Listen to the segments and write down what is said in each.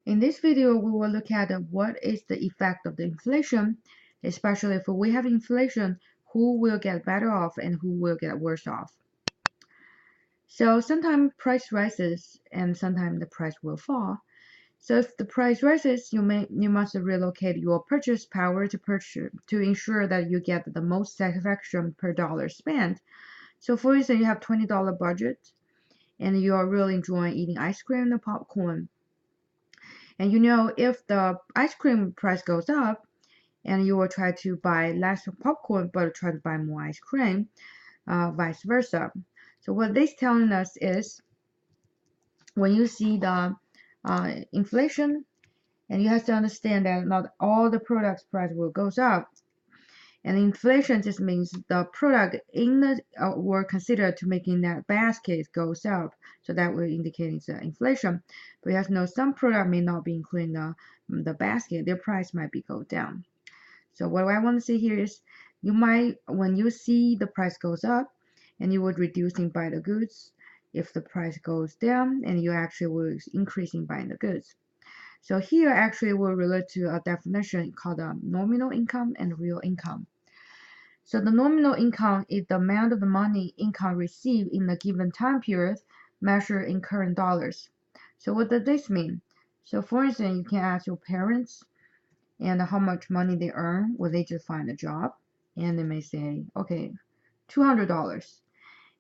In this video, we will look at what is the effect of the inflation, especially if we have inflation, who will get better off and who will get worse off. So sometimes price rises and sometimes the price will fall. So if the price rises, you must relocate your purchase power to ensure that you get the most satisfaction per dollar spent. So for instance, you have $20 budget and you are really enjoying eating ice cream and popcorn. And if the ice cream price goes up and you will try to buy less popcorn but try to buy more ice cream, vice versa. So what this telling us is when you see the inflation, and you have to understand that not all the products price will goes up. And inflation just means the product in the were considered to making that basket goes up. So that will indicate it's inflation. But you have to know some product may not be included in the basket. Their price might be go down. So what I want to say here is you might, when you see the price goes up and you would reducing buy the goods, if the price goes down and you actually will increasing buying the goods. So here actually will relate to a definition called nominal income and real income. So the nominal income is the amount of the money income received in a given time period measured in current dollars. So what does this mean? So for instance, you can ask your parents and how much money they earn when they just find a job. And they may say, okay, $200.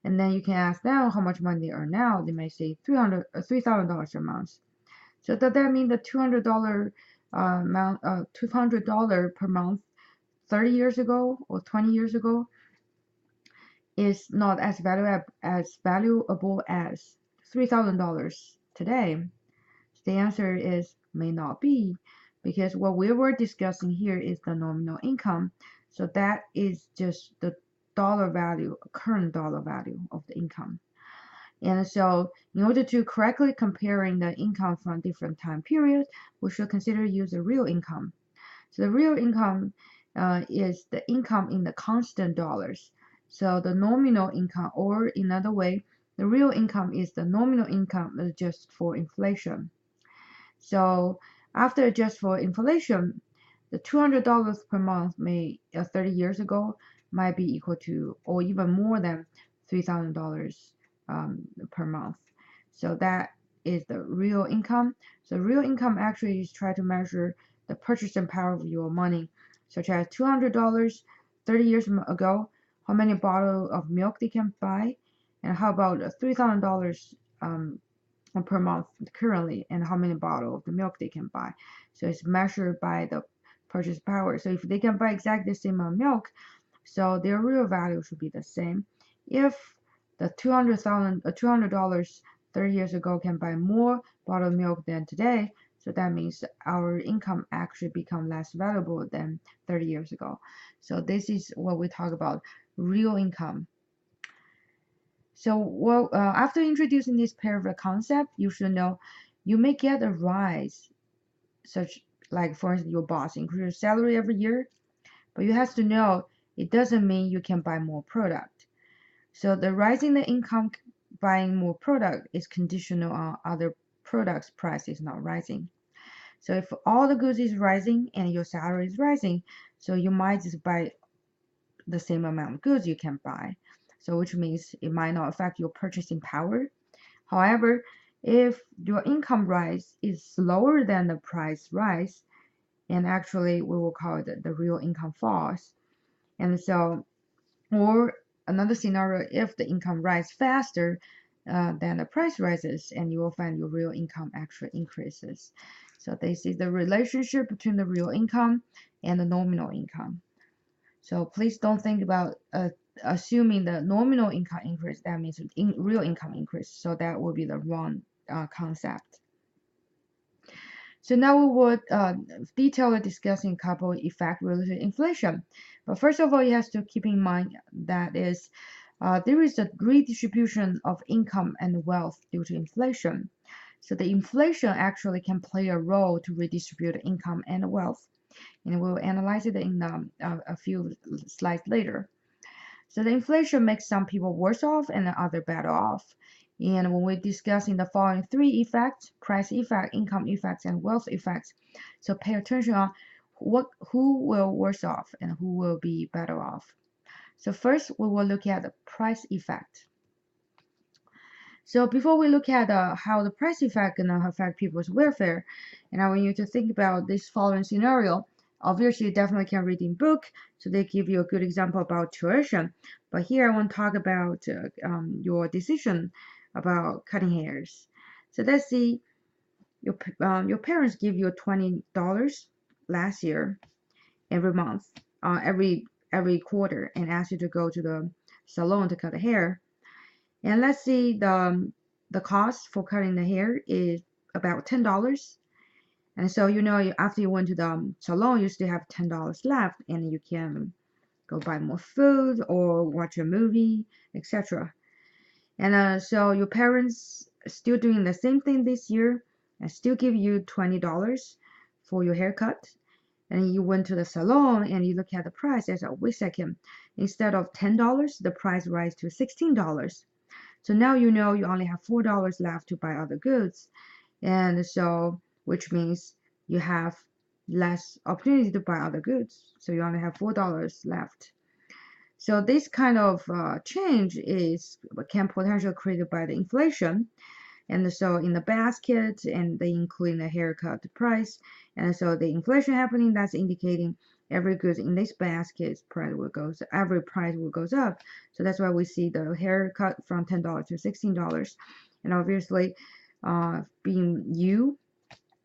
And then you can ask them how much money they earn now. They may say $3,000 a month. So does that mean the $200 amount, $200 per month 30 years ago or 20 years ago is not as valuable as $3,000 today? The answer is may not be, because what we were discussing here is the nominal income. So that is just the dollar value, current dollar value of the income. And so in order to correctly comparing the income from different time periods, we should consider use the real income. So the real income is the income in the constant dollars. So the nominal income, or in another way, the real income is the nominal income adjusted for inflation. So after adjust for inflation, the $200 per month 30 years ago might be equal to or even more than $3,000 per month. So that is the real income. So real income actually is try to measure the purchasing power of your money, such as $200 30 years ago, how many bottles of milk they can buy, and how about $3,000 per month currently, and how many bottles of the milk they can buy. So it's measured by the purchase power. So if they can buy exactly the same amount of milk, so their real value should be the same. If the $200 30 years ago can buy more bottled milk than today, so that means our income actually become less valuable than 30 years ago. So this is what we talk about real income. So after introducing this pair of concept, you should know you may get a rise, such like for instance your boss increase your salary every year, but you have to know it doesn't mean you can buy more product. So the rising the income buying more product is conditional on other products price is not rising. So if all the goods is rising and your salary is rising, so you might just buy the same amount of goods you can buy. So which means it might not affect your purchasing power. However, if your income rise is slower than the price rise, and actually we will call it the real income falls. And so, or another scenario, if the income rise faster than the price rises, and you will find your real income actually increases. So this is the relationship between the real income and the nominal income. So please don't think about assuming the nominal income increase, that means real income increase. So that will be the wrong concept. So now we will detailedly discussing couple effect related to inflation. But first of all, you have to keep in mind that there is a redistribution of income and wealth due to inflation. So the inflation actually can play a role to redistribute income and wealth. And we'll analyze it in a few slides later. So the inflation makes some people worse off and other better off. And when we're discussing the following three effects, price effect, income effects, and wealth effects, so pay attention on who will worse off and who will be better off. So first, we will look at the price effect. So before we look at how the price effect gonna affect people's welfare, and I want you to think about this following scenario. Obviously, you definitely can read in book, so they give you a good example about tuition. But here I want to talk about your decision about cutting hairs. So let's see, your parents give you $20 last year every month, every quarter, and ask you to go to the salon to cut the hair. And let's see, the cost for cutting the hair is about $10. And so after you went to the salon, you still have $10 left, and you can go buy more food or watch a movie, etc. And so your parents still doing the same thing this year and still give you $20 for your haircut. And you went to the salon and you look at the price and say, wait a second, instead of $10, the price rise to $16. So now you only have $4 left to buy other goods. And so, which means you have less opportunity to buy other goods. So you only have $4 left. So this kind of change can potentially created by the inflation. And so in the basket, and they include the haircut price. And so the inflation happening, that's indicating every good in this basket price every price will goes up. So that's why we see the haircut from $10 to $16. And obviously, being you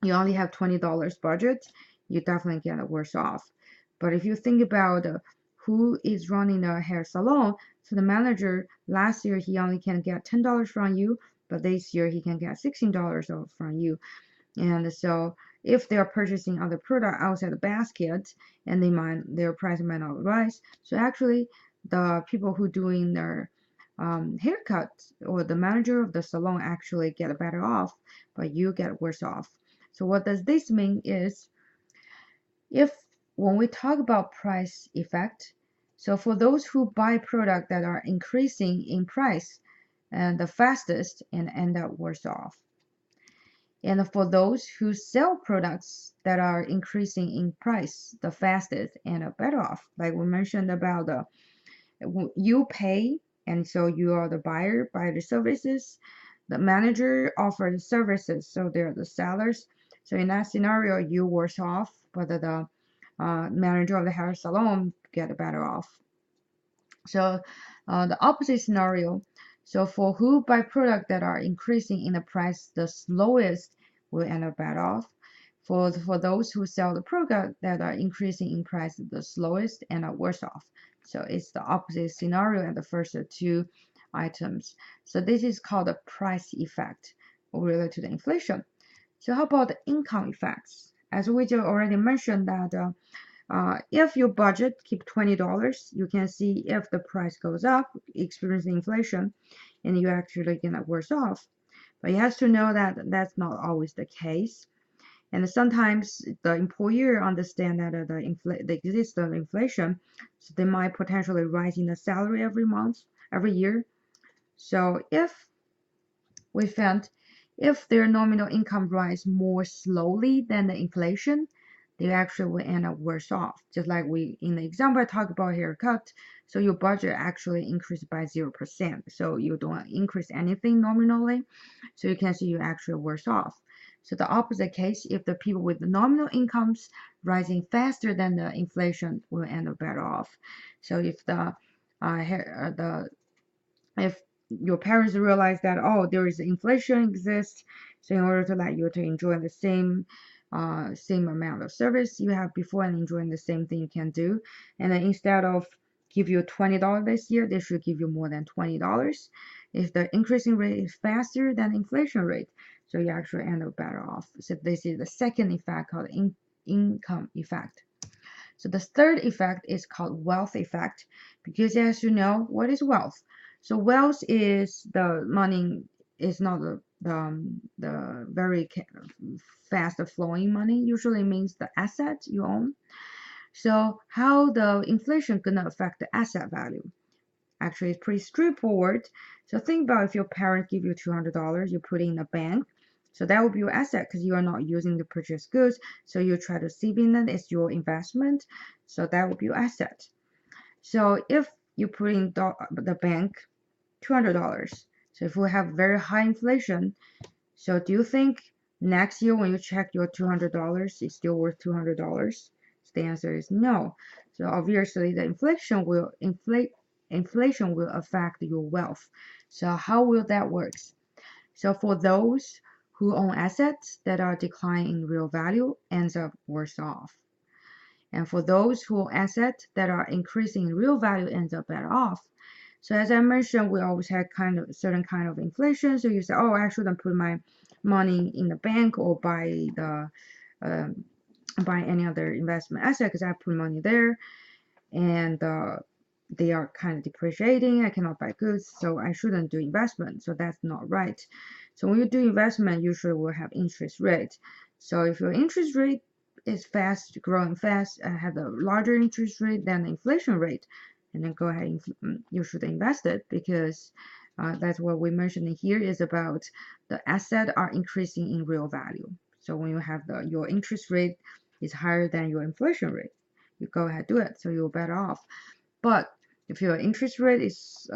only have $20 budget, you definitely get worse off. But if you think about who is running a hair salon, so the manager last year he only can get $10 from you, but this year he can get $16 from you. And so if they are purchasing other product outside the basket, and their price might not rise. So actually, the people who doing their haircut, or the manager of the salon, actually get better off, but you get worse off. So what does this mean is, when we talk about price effect, so for those who buy products that are increasing in price and the fastest and end up worse off. And for those who sell products that are increasing in price the fastest and are better off, like we mentioned about you pay, and so you are the buyer, buy the services, the manager offers services, so they're the sellers. So in that scenario, you worse off, but the manager of the hair salon get better off. So the opposite scenario, so for who buy products that are increasing in the price the slowest will end up better off. For those who sell the product that are increasing in price the slowest and are worse off. So it's the opposite scenario and the first two items. So this is called the price effect related to the inflation. So how about the income effects? As we just already mentioned that if your budget keep $20, you can see if the price goes up, experiencing inflation, and you actually get worse off. But you have to know that that's not always the case. And sometimes the employer understand that the existence of inflation, so they might potentially rise in the salary every month, every year. So if we found if their nominal income rise more slowly than the inflation, they actually will end up worse off. Just like we in the example I talked about haircut, so your budget actually increased by 0%. So you don't increase anything nominally, so you can see you're actually worse off. So the opposite case, if the people with the nominal incomes rising faster than the inflation will end up better off. So if if your parents realize that, oh, there is inflation exists, so in order to let you to enjoy the same amount of service you have before and enjoying the same thing you can do, and then instead of give you $20 this year, they should give you more than $20 if the increasing rate is faster than inflation rate, so you actually end up better off. So this is the second effect called income effect. So the third effect is called wealth effect, because as you know, what is wealth? So wealth is the money, is not the very fast flowing money. Usually means the asset you own. So how the inflation gonna affect the asset value? Actually, it's pretty straightforward. So think about if your parents give you $200, you put it in the bank. So that would be your asset because you are not using the purchased goods. So you try to save in it. It's your investment. So that would be your asset. So if you put in the bank $200, so if we have very high inflation, so do you think next year when you check your $200, it's still worth $200? So the answer is no. So obviously the inflation will affect your wealth. So how will that work? So for those who own assets that are declining in real value, ends up worse off. And for those who own assets that are increasing in real value, ends up better off. So as I mentioned, we always had kind of certain kind of inflation. So you say, oh, I shouldn't put my money in the bank or buy any other investment asset because I put money there, and they are kind of depreciating. I cannot buy goods, so I shouldn't do investment. So that's not right. So when you do investment, usually will have interest rate. So if your interest rate is growing fast, have a larger interest rate than the inflation rate, and then go ahead and you should invest it, because that's what we mentioned here is about the asset are increasing in real value. So when you have your interest rate is higher than your inflation rate, you go ahead do it, so you're better off. But if your interest rate is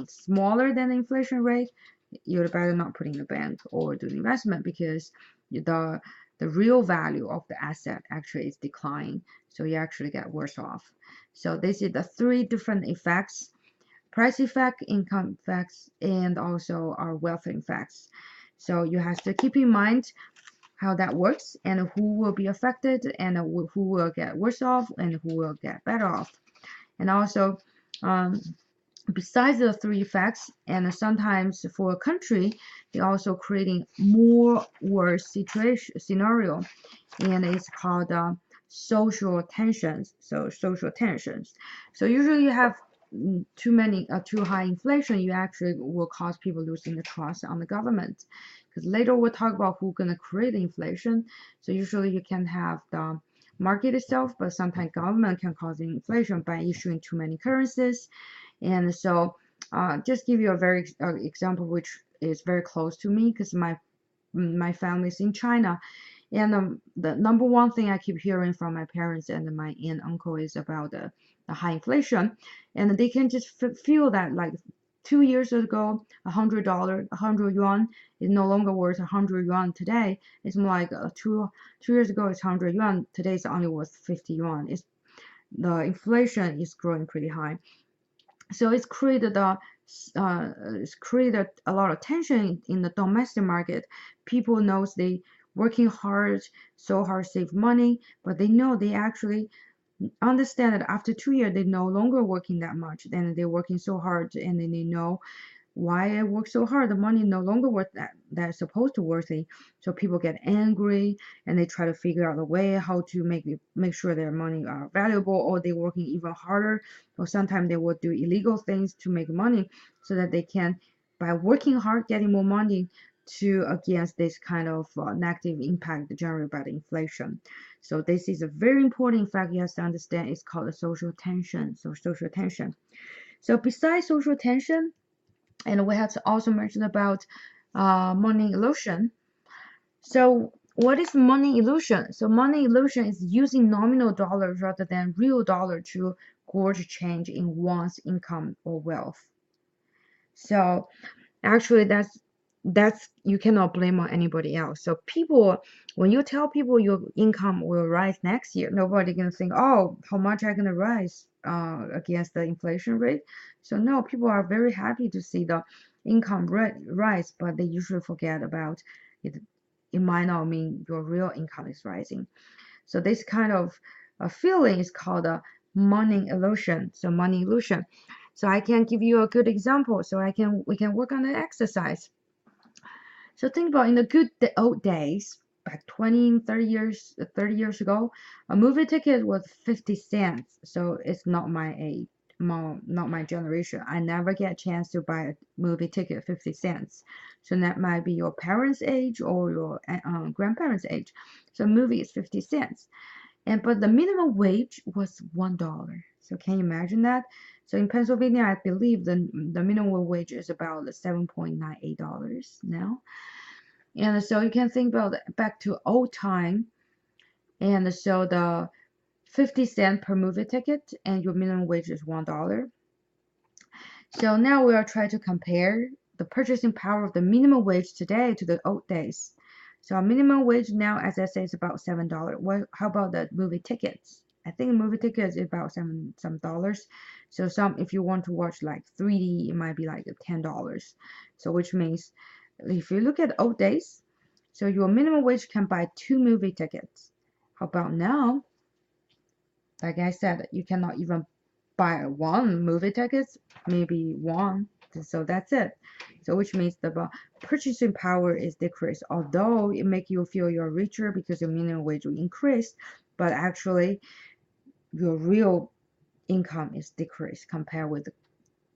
smaller than the inflation rate, you'd better not put in the bank or do the investment, because the real value of the asset actually is declining, so you actually get worse off. So this is the three different effects: price effect, income effects, and also our wealth effects. So you have to keep in mind how that works and who will be affected and who will get worse off and who will get better off. And also, besides the three effects, and sometimes for a country, they're also creating more worse scenario, and it's called social tensions. So social tensions. So usually you have too high inflation, you actually will cause people losing the trust on the government. Because later we'll talk about who's gonna create inflation. So usually you can have the market itself, but sometimes government can cause inflation by issuing too many currencies. And so just give you a very example which is very close to me, because my family is in China, and the number one thing I keep hearing from my parents and my aunt and uncle is about the high inflation, and they can just feel that like 2 years ago, $100, 100 yuan is no longer worth 100 yuan today. It's more like two years ago it's 100 yuan. Today it's only worth 50 yuan. The inflation is growing pretty high. So it's created a lot of tension in the domestic market. People knows they working hard, so hard, save money, but they know they actually understand that after 2 years they're no longer working that much, and they're working so hard, and then they know why I work so hard. The money no longer worth that's supposed to worth it. So people get angry and they try to figure out a way how to make sure their money are valuable, or they're working even harder, or sometimes they will do illegal things to make money so that they can, by working hard, getting more money to against this kind of negative impact generated by the inflation. So this is a very important fact you have to understand. It's called a social tension. So social tension. So besides social tension, and we have to also mention about money illusion. So what is money illusion? So money illusion is using nominal dollars rather than real dollar to gauge change in one's income or wealth. So actually that's you cannot blame on anybody else. So people, when you tell people your income will rise next year, nobody gonna think, oh, how much are gonna rise against the inflation rate. So no, people are very happy to see the income rise, but they usually forget about it. It might not mean your real income is rising. So this kind of feeling is called a money illusion. So money illusion. So I can give you a good example. So we can work on an exercise. So think about in the old days, back 20, 30 years ago, a movie ticket was 50 cents. So it's not my age, not my generation. I never get a chance to buy a movie ticket 50 cents. So that might be your parents' age or your grandparents' age. So movie is 50 cents. but the minimum wage was $1. So can you imagine that? So in Pennsylvania, I believe the minimum wage is about $7.98 now. And so you can think about back to old time. And so the 50 cents per movie ticket and your minimum wage is $1. So now we are trying to compare the purchasing power of the minimum wage today to the old days. So our minimum wage now, as I say, is about $7. How about the movie tickets? I think the movie tickets is about some dollars. So if you want to watch like 3D, it might be like $10. So which means if you look at old days, so your minimum wage can buy 2 movie tickets. How about now? Like I said, you cannot even buy 1 movie tickets, maybe 1. So that's it. So which means the purchasing power is decreased. Although it make you feel you're richer because your minimum wage will increase, but actually your real income is decreased compared with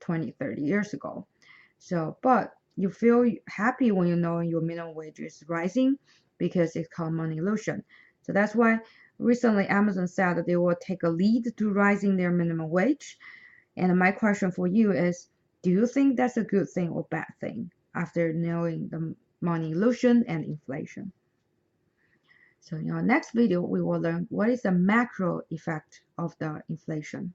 20, 30 years ago. So, but you feel happy when you know your minimum wage is rising because it's called money illusion. So that's why recently Amazon said that they will take a lead to rising their minimum wage. And my question for you is, do you think that's a good thing or bad thing after knowing the money illusion and inflation? So in our next video, we will learn what is the macro effect of the inflation.